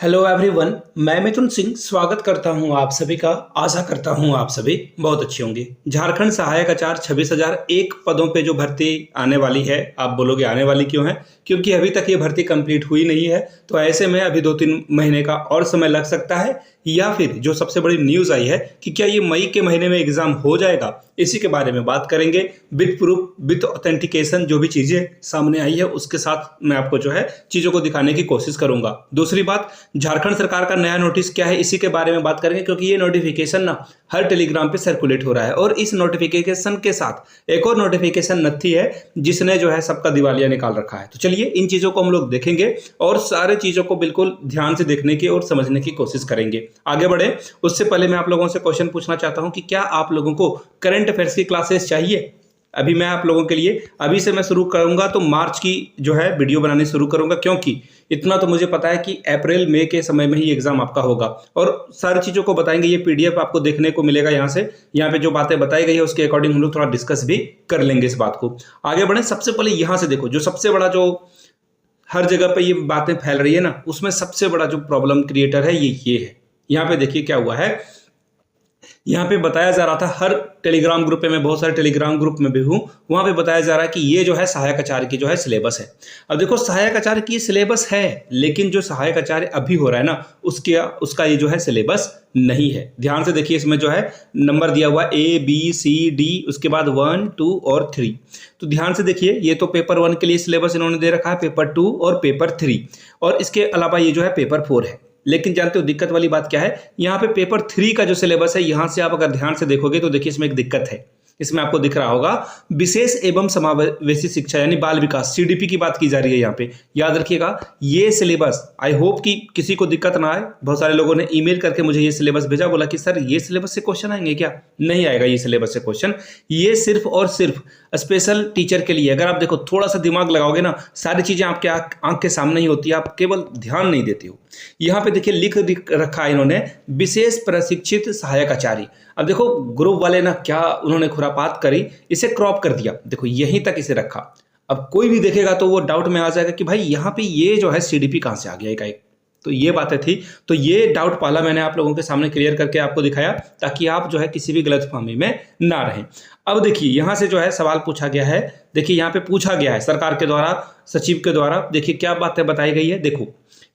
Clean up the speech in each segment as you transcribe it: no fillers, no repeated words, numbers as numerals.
Hello everyone, मैं मिथुन सिंह स्वागत करता हूं आप सभी का। आशा करता हूं आप सभी बहुत अच्छे होंगे। झारखंड सहायक आचार्य 26,001 पदों पे जो भर्ती आने वाली है, आप बोलोगे आने वाली क्यों है? क्योंकि अभी तक ये भर्ती कंप्लीट हुई नहीं है, तो ऐसे में अभी 2-3 महीने का और समय लग सकता है। या फिर जो सबसे बड़ी न्यूज़ आई है कि क्या ये मई के महीने में एग्जाम हो जाएगा, इसी के बारे में बात करेंगे। विद प्रूफ विद ऑथेंटिकेशन जो भी चीज़ें सामने आई है उसके साथ मैं आपको जो है चीज़ों को दिखाने की कोशिश करूंगा। दूसरी बात, झारखंड सरकार का नया नोटिस क्या है, इसी के बारे में बात करेंगे, क्योंकि ये नोटिफिकेशन ना हर टेलीग्राम पे सर्कुलेट हो रहा है और इस नोटिफिकेशन के साथ एक और नोटिफिकेशन नथी है जिसने जो है सबका दिवालिया निकाल रखा है। तो चलिए इन चीज़ों को हम लोग देखेंगे और सारे चीज़ों को बिल्कुल ध्यान से देखने की और समझने की कोशिश करेंगे। आगे बढ़े उससे पहले मैं आप लोगों से क्वेश्चन पूछना चाहता हूं कि क्या आप लोगों को करंट अफेयर्स की क्लासेस चाहिए? अभी मैं आप लोगों के लिए अभी से मैं शुरू करूंगा तो मार्च की जो है वीडियो बनानी शुरू करूंगा, क्योंकि इतना तो मुझे पता है कि अप्रैल मई के समय में ही एग्जाम आपका होगा और सारी चीज़ों को बताएंगे। ये पीडीएफ आपको देखने को मिलेगा यहाँ पे जो बातें बताई गई है उसके अकॉर्डिंग हम लोग थोड़ा डिस्कस भी कर लेंगे इस बात को। आगे बढ़े, सबसे पहले यहाँ से देखो, जो सबसे बड़ा जो हर जगह पे ये बातें फैल रही है ना, उसमें सबसे बड़ा जो प्रॉब्लम क्रिएटर है ये है। यहाँ पे देखिए क्या हुआ है। यहाँ पे बताया जा रहा था, हर टेलीग्राम ग्रुप पे, मैं बहुत सारे टेलीग्राम ग्रुप में भी हूँ, वहाँ पे बताया जा रहा है कि ये जो है सहायक आचार्य की जो है सिलेबस है। अब देखो, सहायक आचार्य की सिलेबस है, लेकिन जो सहायक आचार्य अभी हो रहा है ना उसका ये जो है सिलेबस नहीं है। ध्यान से देखिए, इसमें जो है नंबर दिया हुआ ABCD, उसके बाद 1, 2 और 3। तो ध्यान से देखिए, ये तो पेपर 1 के लिए सिलेबस इन्होंने दे रखा है, पेपर 2 और पेपर 3, और इसके अलावा ये जो है पेपर 4 है। लेकिन जानते हो दिक्कत वाली बात क्या है? यहाँ पे पेपर 3 का जो सिलेबस है, यहाँ से आप अगर ध्यान से देखोगे तो देखिए इसमें एक दिक्कत है। इसमें आपको दिख रहा होगा विशेष एवं समावेशी शिक्षा यानी बाल विकास, CDP की बात की जा रही है यहाँ पे। याद रखिएगा ये सिलेबस, आई होप कि किसी को दिक्कत ना आए। बहुत सारे लोगों ने ईमेल करके मुझे ये सिलेबस भेजा, बोला कि सर ये सिलेबस से क्वेश्चन आएंगे क्या? नहीं आएगा ये सिलेबस से क्वेश्चन। ये सिर्फ और सिर्फ स्पेशल टीचर के लिए। अगर आप देखो, थोड़ा सा दिमाग लगाओगे ना, सारी चीजें आपके आंख के सामने ही होती है, आप केवल ध्यान नहीं देते हो। यहाँ पे देखिए लिख रखा है इन्होंने, विशेष प्रशिक्षित सहायक आचार्य। अब देखो ग्रुप वाले ना क्या उन्होंने खुरापात करी, इसे क्रॉप कर दिया, देखो यहीं तक इसे रखा। अब कोई भी देखेगा तो वो डाउट में आ जाएगा कि भाई यहाँ पे ये जो है CDP कहाँ से आ गया एकाएक। तो ये बातें थी, तो ये डाउट पहला मैंने आप लोगों के सामने क्लियर करके आपको दिखाया, ताकि आप जो है किसी भी गलतफहमी में ना रहें। अब देखिए यहाँ से जो है सवाल पूछा गया है, देखिए यहाँ पे पूछा गया है सरकार के द्वारा, सचिव के द्वारा, देखिए क्या बातें बताई गई है। देखो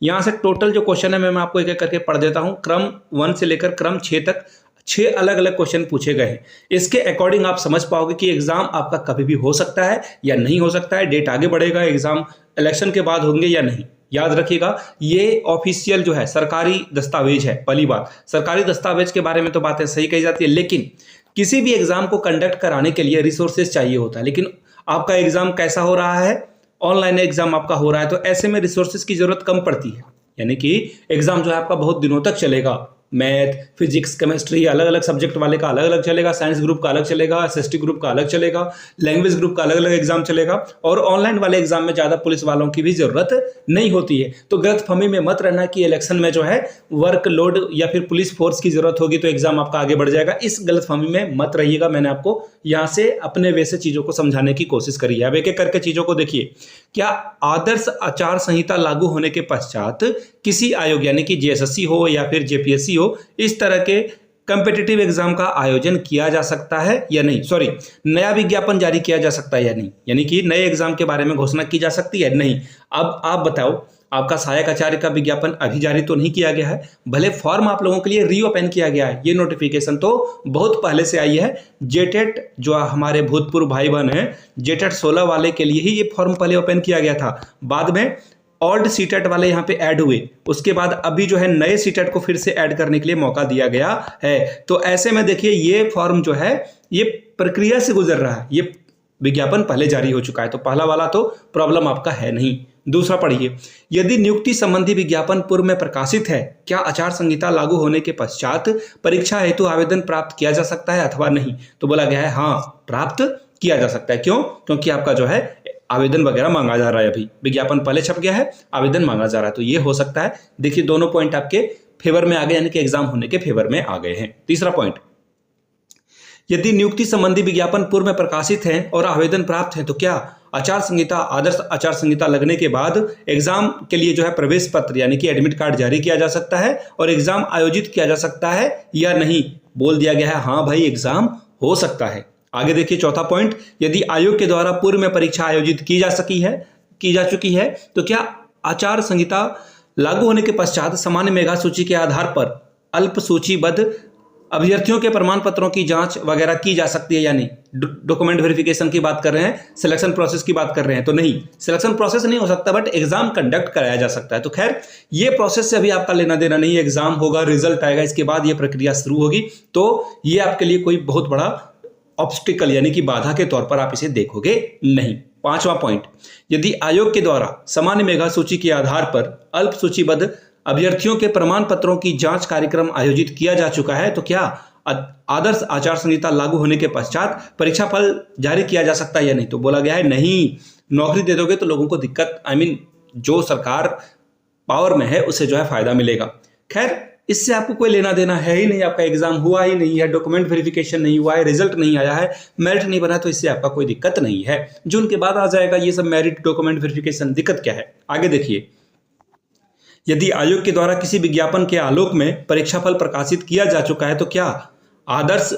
यहाँ से टोटल जो क्वेश्चन है मैं आपको एक एक करके पढ़ देता हूँ। क्रम 1 से लेकर क्रम 6 तक 6 अलग अलग क्वेश्चन पूछे गए हैं। इसके अकॉर्डिंग आप समझ पाओगे कि एग्जाम आपका कभी भी हो सकता है या नहीं हो सकता है, डेट आगे बढ़ेगा, एग्जाम इलेक्शन के बाद होंगे या नहीं। याद रखिएगा ये ऑफिशियल जो है सरकारी दस्तावेज है। पहली बात, सरकारी दस्तावेज के बारे में तो बातें सही कही जाती है, लेकिन किसी भी एग्जाम को कंडक्ट कराने के लिए रिसोर्सेज चाहिए होता है। लेकिन आपका एग्जाम कैसा हो रहा है? ऑनलाइन एग्जाम आपका हो रहा है, तो ऐसे में रिसोर्सेज की जरूरत कम पड़ती है, यानी कि एग्जाम जो है आपका बहुत दिनों तक चलेगा। मैथ, फिजिक्स, केमिस्ट्री, अलग अलग सब्जेक्ट वाले का अलग अलग चलेगा, साइंस ग्रुप का अलग चलेगा, SST ग्रुप का अलग चलेगा, लैंग्वेज ग्रुप का अलग अलग एग्जाम चलेगा, और ऑनलाइन वाले एग्जाम में ज़्यादा पुलिस वालों की भी जरूरत नहीं होती है। तो गलतफहमी में मत रहना कि इलेक्शन में जो है वर्कलोड या फिर पुलिस फोर्स की जरूरत होगी तो एग्जाम आपका आगे बढ़ जाएगा, इस गलतफहमी में मत रहिएगा। मैंने आपको यहाँ से अपने वे से चीज़ों को समझाने की कोशिश करी है। अब एक एक करके चीज़ों को देखिए। क्या आदर्श आचार संहिता लागू होने के पश्चात किसी आयोग यानी कि JSSC हो या फिर JPSC हो, इस तरह के कंपेटिटिव एग्जाम का आयोजन किया जा सकता है या नहीं? सॉरी, नया विज्ञापन जारी किया जा सकता है या नहीं, यानी कि नए एग्जाम के बारे में घोषणा की जा सकती है नहीं। अब आप बताओ, आपका सहायक आचार्य का विज्ञापन अभी जारी तो नहीं किया गया है, भले फॉर्म आप लोगों के लिए रीओपन किया गया है। ये नोटिफिकेशन तो बहुत पहले से आई है। जेटेट जो हमारे भूतपूर्व भाई बहन हैं, जेटेट 16 वाले के लिए ही ये फॉर्म पहले ओपन किया गया था, बाद में ओल्ड सीटेट वाले यहाँ पे ऐड हुए, उसके बाद अभी जो है नए सीटेट को फिर से ऐड करने के लिए मौका दिया गया है। तो ऐसे में देखिए ये फॉर्म जो है ये प्रक्रिया से गुजर रहा है, ये विज्ञापन पहले जारी हो चुका है, तो पहला वाला तो प्रॉब्लम आपका है नहीं। दूसरा पढ़िए, यदि नियुक्ति संबंधी विज्ञापन पूर्व में प्रकाशित है, क्या आचार संहिता लागू होने के पश्चात परीक्षा हेतु आवेदन प्राप्त किया जा सकता है अथवा नहीं? तो बोला गया है हाँ, प्राप्त किया जा सकता है। क्यों? क्योंकि आपका जो है आवेदन वगैरह मांगा जा रहा है, अभी विज्ञापन पहले छप गया है, आवेदन मांगा जा रहा है, तो ये हो सकता है। देखिए दोनों पॉइंट आपके फेवर में आ गए, यानी कि एग्जाम होने के फेवर में आ गए हैं। तीसरा पॉइंट, यदि नियुक्ति संबंधी विज्ञापन पूर्व में प्रकाशित है और आवेदन प्राप्त है, तो क्या आचार संहिता, आदर्श आचार संहिता लगने के बाद एग्जाम के लिए जो है प्रवेश पत्र यानी कि एडमिट कार्ड जारी किया जा सकता है और एग्जाम आयोजित किया जा सकता है या नहीं। बोल दिया गया है हाँ भाई एग्जाम हो सकता है। आगे देखिए चौथा पॉइंट, यदि आयोग के द्वारा पूर्व में परीक्षा आयोजित की जा चुकी है तो क्या आचार संहिता लागू होने के पश्चात सामान्य मेधा सूची के आधार पर अल्प सूचीबद्ध अभ्यर्थियों के प्रमाण पत्रों की जांच वगैरह की जा सकती है या नहीं। डॉक्यूमेंट वेरिफिकेशन की बात कर रहे हैं, सिलेक्शन प्रोसेस की बात कर रहे हैं, तो नहीं, सिलेक्शन प्रोसेस नहीं हो सकता बट एग्जाम कंडक्ट कराया जा सकता है। तो खैर ये प्रोसेस से अभी आपका लेना देना नहीं है, एग्जाम होगा, रिजल्ट आएगा, इसके बाद ये प्रक्रिया शुरू होगी, तो ये आपके लिए कोई बहुत बड़ा ऑब्स्टिकल यानी कि बाधा के तौर पर आप इसे देखोगे नहीं। पांचवा पॉइंट, यदि आयोग के द्वारा सामान्य मेधा सूची के आधार पर अल्प सूचीबद्ध अभ्यर्थियों के प्रमाण पत्रों की जांच कार्यक्रम आयोजित किया जा चुका है तो क्या आदर्श आचार संहिता लागू होने के पश्चात परीक्षा फल जारी किया जा सकता है या नहीं। तो बोला गया है नहीं, नौकरी दे दोगे तो लोगों को दिक्कत, जो सरकार पावर में है उससे जो है फायदा मिलेगा। खैर इससे आपको कोई लेना देना है ही नहीं, आपका एग्जाम हुआ ही नहीं है, डॉक्यूमेंट वेरिफिकेशन नहीं हुआ है, रिजल्ट नहीं आया है, मेरिट नहीं बना, तो इससे आपका कोई दिक्कत नहीं है। जून के बाद आ जाएगा ये सब मेरिट, डॉक्यूमेंट वेरिफिकेशन, दिक्कत क्या है। आगे देखिए, यदि आयोग के द्वारा किसी विज्ञापन के आलोक में परीक्षाफल प्रकाशित किया जा चुका है तो क्या आदर्श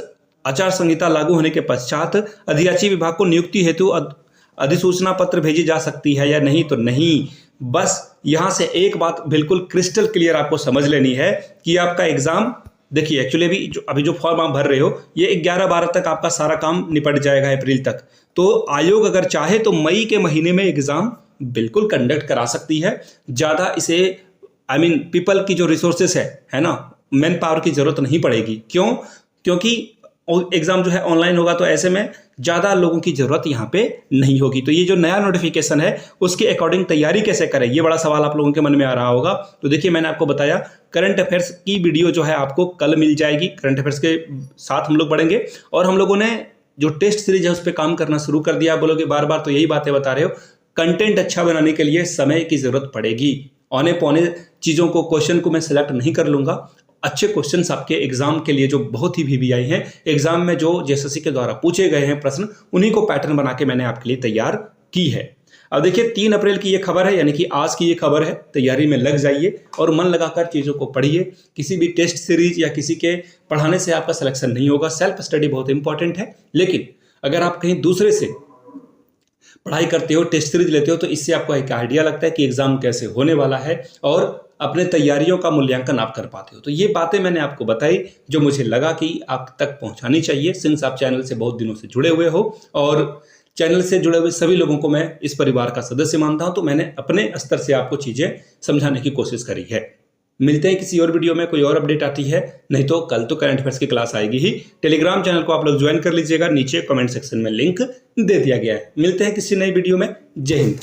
आचार संहिता लागू होने के पश्चात अधियाची विभाग को नियुक्ति हेतु अधिसूचना पत्र भेजी जा सकती है या नहीं। तो नहीं, बस यहां से एक बात बिल्कुल क्रिस्टल क्लियर आपको समझ लेनी है कि आपका एग्जाम, देखिए एक्चुअली अभी जो फॉर्म आप भर रहे हो ये 11-12 तक आपका सारा काम निपट जाएगा, अप्रैल तक। तो आयोग अगर चाहे तो मई के महीने में एग्जाम बिल्कुल कंडक्ट करा सकती है। ज़्यादा इसे पीपल की जो रिसोर्सेस है ना, मैन पावर की जरूरत नहीं पड़ेगी। क्यों? क्योंकि एग्जाम जो है ऑनलाइन होगा, तो ऐसे में ज़्यादा लोगों की ज़रूरत यहाँ पे नहीं होगी। तो ये जो नया नोटिफिकेशन है उसके अकॉर्डिंग तैयारी कैसे करें, ये बड़ा सवाल आप लोगों के मन में आ रहा होगा। तो देखिए मैंने आपको बताया करंट अफेयर्स की वीडियो जो है आपको कल मिल जाएगी। करंट अफेयर्स के साथ हम लोग बढ़ेंगे और हम लोगों ने जो टेस्ट सीरीज है उस पर काम करना शुरू कर दिया। बोलोगे बार बार तो यही बातें बता रहे हो, कंटेंट अच्छा बनाने के लिए समय की ज़रूरत पड़ेगी। औने पौने चीज़ों को, क्वेश्चन को मैं सिलेक्ट नहीं कर लूँगा। अच्छे क्वेश्चंस आपके एग्जाम के लिए जो बहुत ही VVI हैं, एग्जाम में जो JSSC के द्वारा पूछे गए हैं प्रश्न, उन्हीं को पैटर्न बना के मैंने आपके लिए तैयार की है। अब देखिए 3 अप्रैल की ये खबर है, यानी कि आज की ये खबर है। तैयारी में लग जाइए और मन लगाकर चीज़ों को पढ़िए। किसी भी टेस्ट सीरीज या किसी के पढ़ाने से आपका सिलेक्शन नहीं होगा। सेल्फ स्टडी बहुत इंपॉर्टेंट है, लेकिन अगर आप कहीं दूसरे से पढ़ाई करते हो, टेस्ट सीरीज लेते हो, तो इससे आपको एक आइडिया लगता है कि एग्जाम कैसे होने वाला है और अपने तैयारियों का मूल्यांकन आप कर पाते हो। तो ये बातें मैंने आपको बताई जो मुझे लगा कि आप तक पहुंचानी चाहिए। सिंस आप चैनल से बहुत दिनों से जुड़े हुए हो और चैनल से जुड़े हुए सभी लोगों को मैं इस परिवार का सदस्य मानता हूं, तो मैंने अपने स्तर से आपको चीज़ें समझाने की कोशिश करी है। मिलते हैं किसी और वीडियो में, कोई और अपडेट आती है, नहीं तो कल तो करंट अफेयर्स की क्लास आएगी ही। टेलीग्राम चैनल को आप लोग ज्वाइन कर लीजिएगा, नीचे कमेंट सेक्शन में लिंक दे दिया गया है। मिलते हैं किसी नई वीडियो में। जय हिंद।